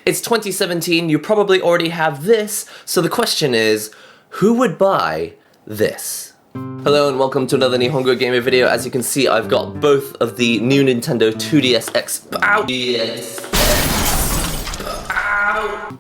It's 2017, you probably already have this, so the question is, who would buy this? Hello and welcome to another NihongoGamer video. As you can see, I've got both of the new Nintendo 2DS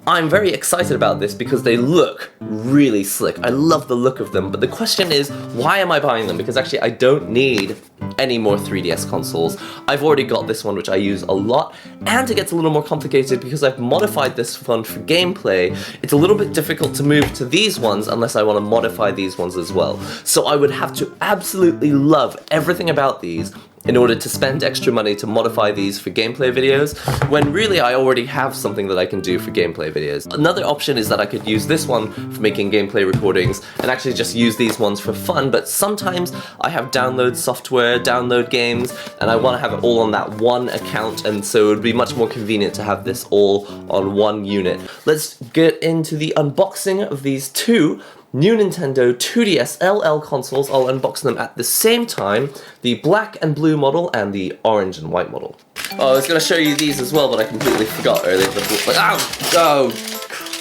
I'm very excited about this because they look really slick. I love the look of them, but the question is, why am I buying them? Because actually I don't need any more 3DS consoles. I've already got this one, which I use a lot, and it gets a little more complicated because I've modified this one for gameplay. It's a little bit difficult to move to these ones unless I want to modify these ones as well. So I would have to absolutely love everything about these in order to spend extra money to modify these for gameplay videos, when really I already have something that I can do for gameplay videos. Another option is that I could use this one for making gameplay recordings and actually just use these ones for fun, but sometimes I have download software, download games, and I want to have it all on that one account, and so it would be much more convenient to have this all on one unit. Let's get into the unboxing of these two new Nintendo 2DS LL consoles. I'll unbox them at the same time, the black and blue model and the orange and white model. Oh, I was going to show you these as well, but I completely forgot earlier. Like, oh,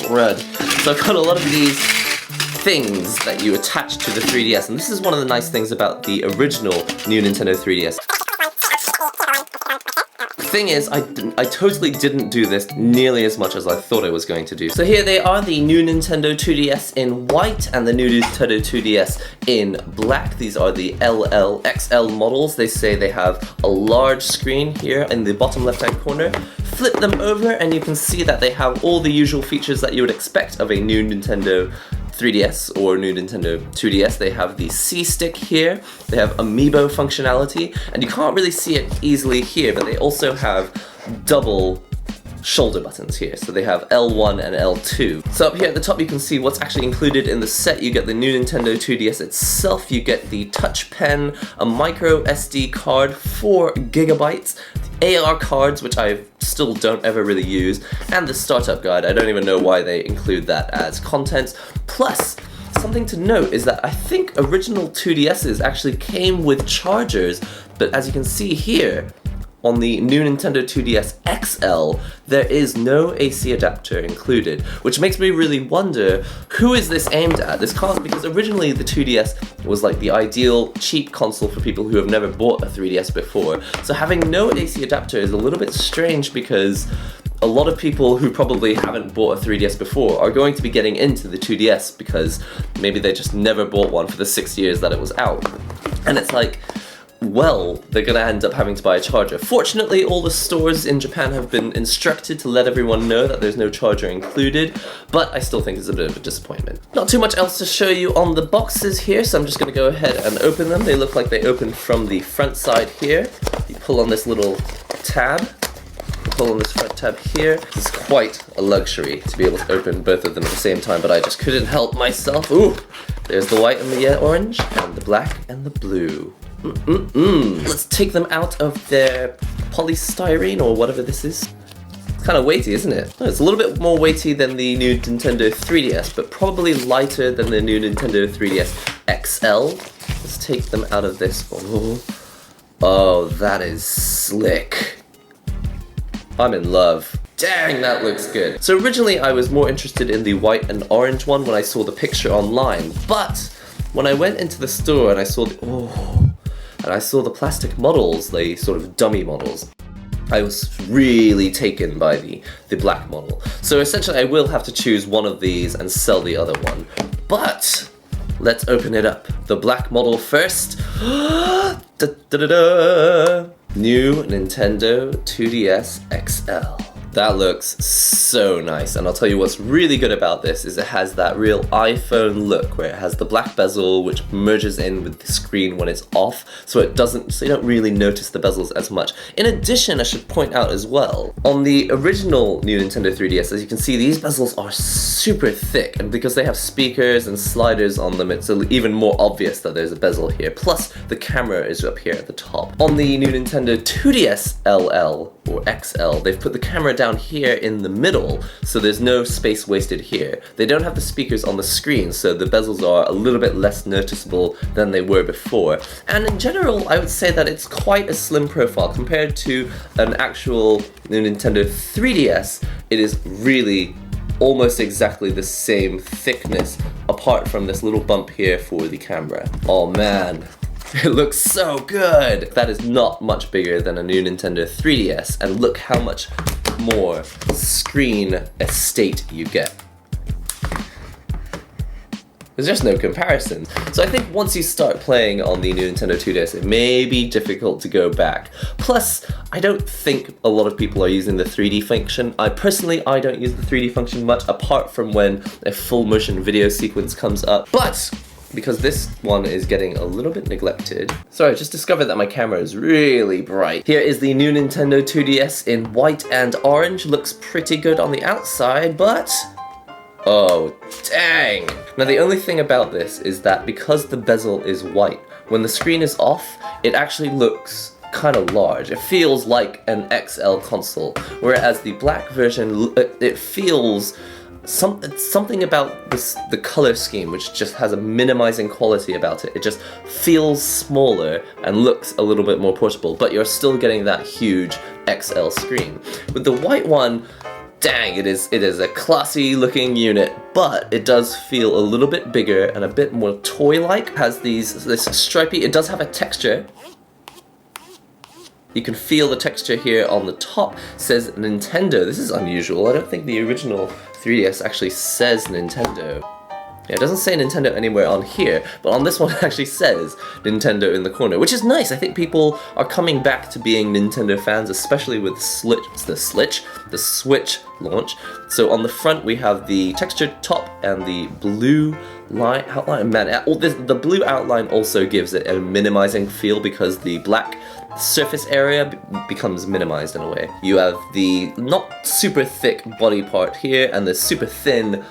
crud. So I've got a lot of these things that you attach to the 3DS, and this is one of the nice things about the original new Nintendo 3DS. The thing is, I totally didn't do this nearly as much as I thought I was going to do. So here they are, the new Nintendo 2DS in white and the new Nintendo 2DS in black. These are the LL XL models. They say they have a large screen here in the bottom left-hand corner. Flip them over and you can see that they have all the usual features that you would expect of a new Nintendo 3DS or new Nintendo 2DS. They have the C-stick here, they have amiibo functionality, and you can't really see it easily here, but they also have double shoulder buttons here. So they have L1 and L2. So up here at the top you can see what's actually included in the set. You get the new Nintendo 2DS itself, you get the touch pen, a micro SD card, 4 gigabytes, AR cards, which I still don't ever really use, and the startup guide. I don't even know why they include that as content. Plus, something to note is that I think original 2DSs actually came with chargers, but as you can see here, on the new Nintendo 2DS XL, there is no AC adapter included, which makes me really wonder, who is this aimed at? This console, because originally the 2DS was like the ideal cheap console for people who have never bought a 3DS before. So having no AC adapter is a little bit strange because a lot of people who probably haven't bought a 3DS before are going to be getting into the 2DS because maybe they just never bought one for the 6 years that it was out. And it's like, well, they're gonna end up having to buy a charger. Fortunately, all the stores in Japan have been instructed to let everyone know that there's no charger included, but I still think it's a bit of a disappointment. Not too much else to show you on the boxes here, so I'm just gonna go ahead and open them. They look like they open from the front side here. You pull on this little tab, pull on this front tab here. It's quite a luxury to be able to open both of them at the same time, but I just couldn't help myself. Ooh, there's the white and the orange, and the black and the blue. Let's take them out of their polystyrene or whatever this is. It's kind of weighty, isn't it? Oh, it's a little bit more weighty than the new Nintendo 3DS, but probably lighter than the new Nintendo 3DS XL. Let's take them out of this. Oh, that is slick. I'm in love. Dang, that looks good. So originally I was more interested in the white and orange one when I saw the picture online, but when I went into the store and I saw the plastic models, the sort of dummy models, I was really taken by the black model. So essentially I will have to choose one of these and sell the other one. But let's open it up. The black model first. New Nintendo 2DS XL. That looks so nice, and I'll tell you what's really good about this is it has that real iPhone look where it has the black bezel which merges in with the screen when it's off, so you don't really notice the bezels as much. In addition, I should point out as well, on the original new Nintendo 3DS, as you can see, these bezels are super thick, and because they have speakers and sliders on them, it's even more obvious that there's a bezel here. Plus, the camera is up here at the top. On the new Nintendo 2DS LL or XL, they've put the camera down down here in the middle, so there's no space wasted here. They don't have the speakers on the screen, so the bezels are a little bit less noticeable than they were before. And in general, I would say that it's quite a slim profile compared to an actual Nintendo 3DS. It is really almost exactly the same thickness, apart from this little bump here for the camera. Oh man, it looks so good! That is not much bigger than a new Nintendo 3DS, and look how much more screen estate you get. There's just no comparison. So I think once you start playing on the new Nintendo 2DS, it may be difficult to go back. Plus, I don't think a lot of people are using the 3D function. I don't use the 3D function much, apart from when a full motion video sequence comes up. But because this one is getting a little bit neglected. Sorry, I just discovered that my camera is really bright. Here is the new Nintendo 2DS in white and orange. Looks pretty good on the outside, but oh, dang! Now the only thing about this is that because the bezel is white, when the screen is off, it actually looks kind of large. It feels like an XL console, whereas the black version, it feels something about the color scheme which just has a minimizing quality about it. It just feels smaller and looks a little bit more portable, but you're still getting that huge XL screen. With the white one, dang, it is a classy looking unit, but it does feel a little bit bigger and a bit more toy-like. It has this stripy, it does have a texture. You can feel the texture here on the top. It says Nintendo. This is unusual. I don't think the original 3DS actually says Nintendo. Yeah, it doesn't say Nintendo anywhere on here, but on this one it actually says Nintendo in the corner, which is nice. I think people are coming back to being Nintendo fans, especially with the Switch launch. So on the front we have the textured top and the blue outline. Man, the blue outline also gives it a minimizing feel because the black surface area becomes minimized in a way. You have the not super thick body part here and the super thin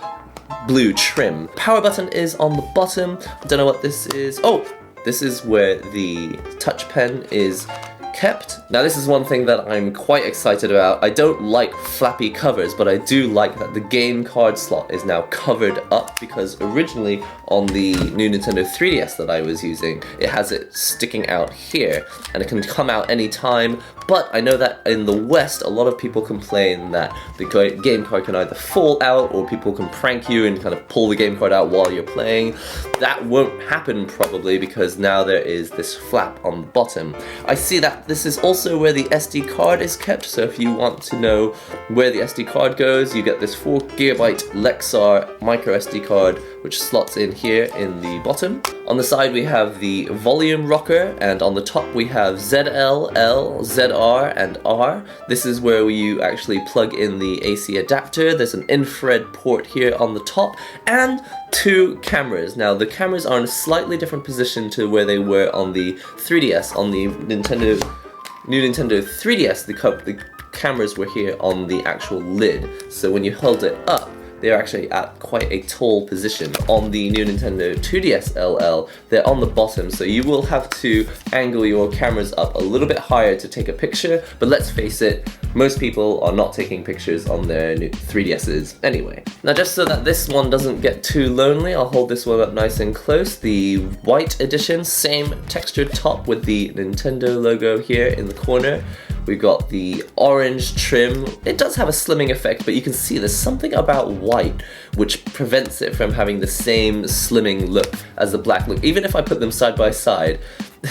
blue trim. Power button is on the bottom. I don't know what this is. Oh, this is where the touch pen is kept. Now this is one thing that I'm quite excited about. I don't like flappy covers, but I do like that the game card slot is now covered up, because originally on the new Nintendo 3DS that I was using, it has it sticking out here and it can come out anytime. But I know that in the West, a lot of people complain that the game card can either fall out or people can prank you and kind of pull the game card out while you're playing. That won't happen probably because now there is this flap on the bottom. I see that this is also where the SD card is kept, so if you want to know where the SD card goes, you get this 4GB Lexar micro SD card which slots in here in the bottom. On the side we have the volume rocker, and on the top we have ZL, L, ZR, and R. This is where you actually plug in the AC adapter. There's an infrared port here on the top, and two cameras. Now the cameras are in a slightly different position to where they were on the 3DS. On the new Nintendo 3DS, the cameras were here on the actual lid. So when you held it up, they're actually at quite a tall position. On the new Nintendo 2DS LL, they're on the bottom, so you will have to angle your cameras up a little bit higher to take a picture, but let's face it, most people are not taking pictures on their new 3DSs anyway. Now just so that this one doesn't get too lonely, I'll hold this one up nice and close. The white edition, same textured top with the Nintendo logo here in the corner. We've got the orange trim. It does have a slimming effect, but you can see there's something about white which prevents it from having the same slimming look as the black look. Even if I put them side by side,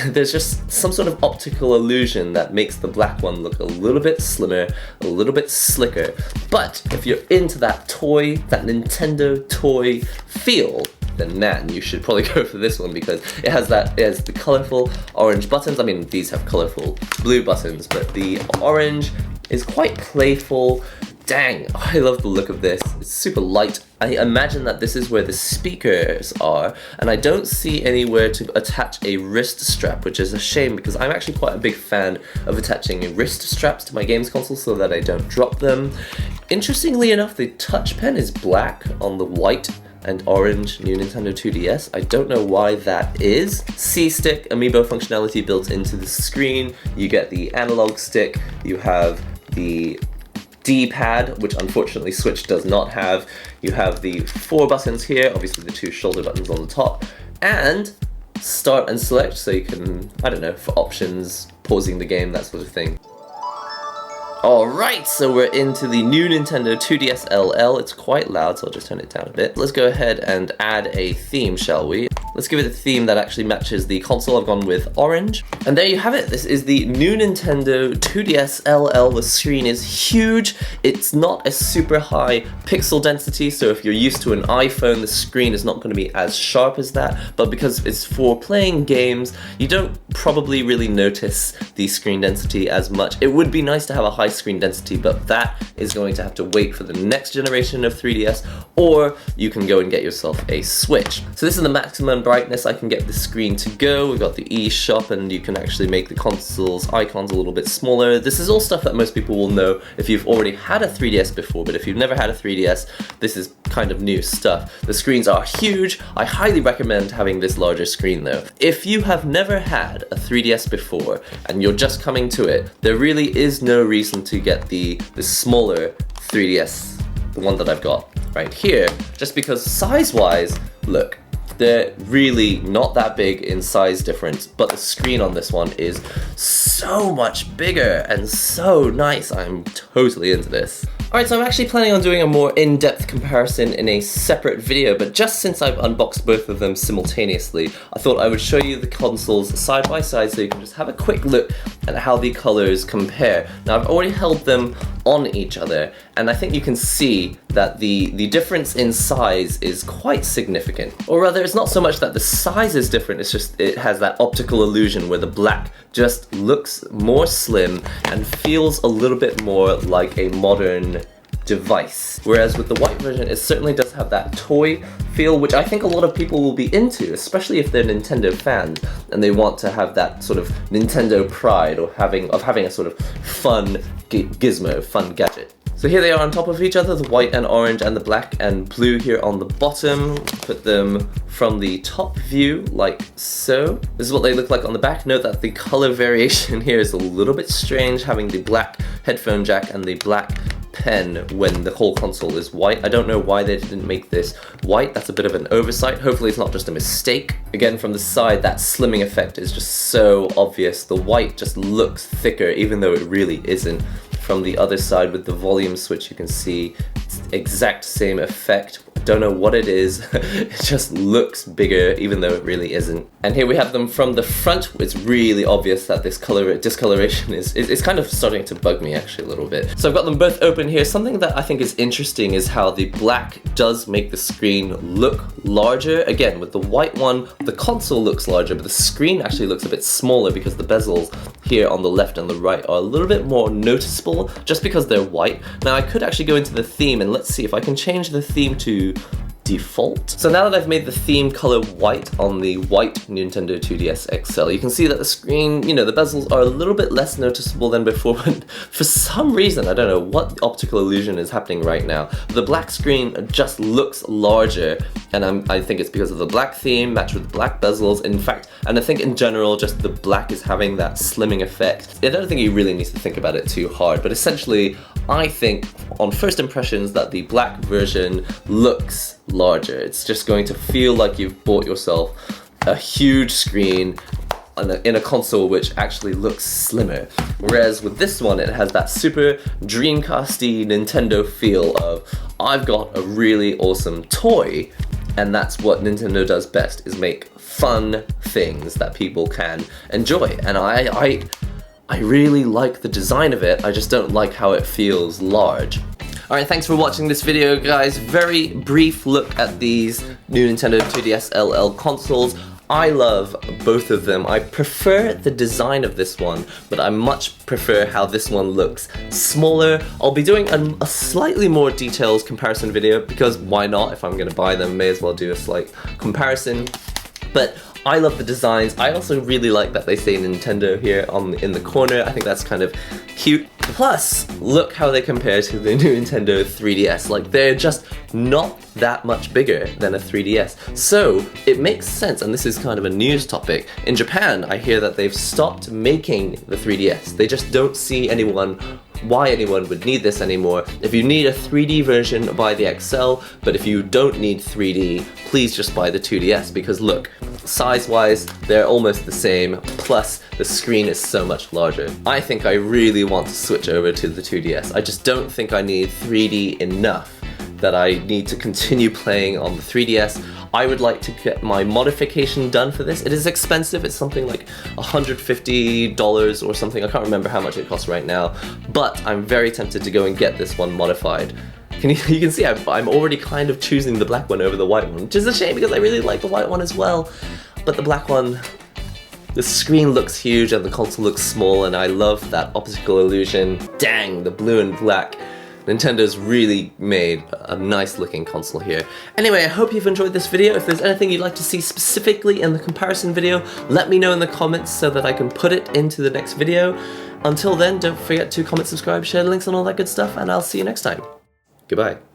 there's just some sort of optical illusion that makes the black one look a little bit slimmer, a little bit slicker. But if you're into that toy, that Nintendo toy feel, then man, you should probably go for this one because it has the colorful orange buttons. I mean, these have colorful blue buttons, but the orange is quite playful. Dang, I love the look of this. It's super light. I imagine that this is where the speakers are, and I don't see anywhere to attach a wrist strap, which is a shame because I'm actually quite a big fan of attaching wrist straps to my games console so that I don't drop them. Interestingly enough, the touch pen is black on the white and orange new Nintendo 2DS. I don't know why that is. C-stick amiibo functionality built into the screen. You get the analog stick, you have the D-pad, which unfortunately Switch does not have. You have the 4 buttons here, obviously the 2 shoulder buttons on the top, and start and select, so you can, I don't know, for options, pausing the game, that sort of thing. Alright, so we're into the new Nintendo 2DS LL. It's quite loud, so I'll just turn it down a bit. Let's go ahead and add a theme, shall we? Let's give it a theme that actually matches the console. I've gone with orange. And there you have it. This is the new Nintendo 2DS LL. The screen is huge. It's not a super high pixel density, so if you're used to an iPhone, the screen is not going to be as sharp as that. But because it's for playing games, you don't probably really notice the screen density as much. It would be nice to have a high screen density, but that is going to have to wait for the next generation of 3DS, or you can go and get yourself a Switch. So this is the maximum brightness I can get the screen to go. We've got the eShop, and you can actually make the console's icons a little bit smaller. This is all stuff that most people will know if you've already had a 3DS before, but if you've never had a 3DS, this is kind of new stuff. The screens are huge. I highly recommend having this larger screen though. If you have never had a 3DS before and you're just coming to it, there really is no reason to get the smaller 3DS, the one that I've got right here, just because size-wise, look, they're really not that big in size difference, but the screen on this one is so much bigger and so nice. I'm totally into this. Alright, so I'm actually planning on doing a more in-depth comparison in a separate video, but just since I've unboxed both of them simultaneously, I thought I would show you the consoles side by side so you can just have a quick look at how the colors compare. Now, I've already held them on each other, and I think you can see that the difference in size is quite significant. Or rather, it's not so much that the size is different, it's just it has that optical illusion where the black just looks more slim and feels a little bit more like a modern device. Whereas with the white version, it certainly does have that toy feel, which I think a lot of people will be into, especially if they're Nintendo fans and they want to have that sort of Nintendo pride or having a sort of fun gizmo, fun gadget. So here they are on top of each other, the white and orange and the black and blue here on the bottom. Put them from the top view like so. This is what they look like on the back. Note that the color variation here is a little bit strange, having the black headphone jack and the black pen when the whole console is white. I don't know why they didn't make this white. That's a bit of an oversight. Hopefully it's not just a mistake. Again, from the side, that slimming effect is just so obvious. The white just looks thicker even though it really isn't. From the other side with the volume switch, you can see it's the exact same effect. Don't know what it is. It just looks bigger even though it really isn't. And here we have them from the front. It's really obvious that this discoloration is kind of starting to bug me actually a little bit. So I've got them both open here. Something that I think is interesting is how the black does make the screen look larger. Again, with the white one, the console looks larger, but the screen actually looks a bit smaller because the bezels here on the left and the right are a little bit more noticeable just because they're white. Now I could actually go into the theme and let's see if I can change the theme to default. So now that I've made the theme color white on the white Nintendo 2DS XL, you can see that the screen, you know, the bezels are a little bit less noticeable than before, but for some reason, I don't know what optical illusion is happening right now, the black screen just looks larger, and I think it's because of the black theme matched with the black bezels. In fact, and I think in general, just the black is having that slimming effect. I don't think you really need to think about it too hard, but essentially, I think on first impressions that the black version looks larger. It's just going to feel like you've bought yourself a huge screen in a console which actually looks slimmer. Whereas with this one, it has that super Dreamcasty Nintendo feel of, I've got a really awesome toy, and that's what Nintendo does best, is make fun things that people can enjoy. And I really like the design of it, I just don't like how it feels large. Alright, thanks for watching this video, guys. Very brief look at these new Nintendo 2DS LL consoles. I love both of them. I prefer the design of this one, but I much prefer how this one looks smaller. I'll be doing a slightly more detailed comparison video, because why not? If I'm gonna buy them, may as well do a slight comparison. But I love the designs. I also really like that they say Nintendo here in the corner. I think that's kind of cute. Plus, look how they compare to the new Nintendo 3DS. Like, they're just not that much bigger than a 3DS. So, it makes sense, and this is kind of a news topic. In Japan, I hear that they've stopped making the 3DS. They just don't see anyone why anyone would need this anymore. If you need a 3D version, buy the XL, but if you don't need 3D, please just buy the 2DS, because look, size-wise, they're almost the same, plus the screen is so much larger. I think I really want to switch over to the 2DS. I just don't think I need 3D enough that I need to continue playing on the 3DS. I would like to get my modification done for this. It is expensive, it's something like $150 or something. I can't remember how much it costs right now, but I'm very tempted to go and get this one modified. You can see I'm already kind of choosing the black one over the white one, which is a shame because I really like the white one as well. But the black one, the screen looks huge and the console looks small, and I love that optical illusion. Dang, the blue and black. Nintendo's really made a nice looking console here. Anyway, I hope you've enjoyed this video. If there's anything you'd like to see specifically in the comparison video, let me know in the comments so that I can put it into the next video. Until then, don't forget to comment, subscribe, share the links and all that good stuff, and I'll see you next time. Goodbye.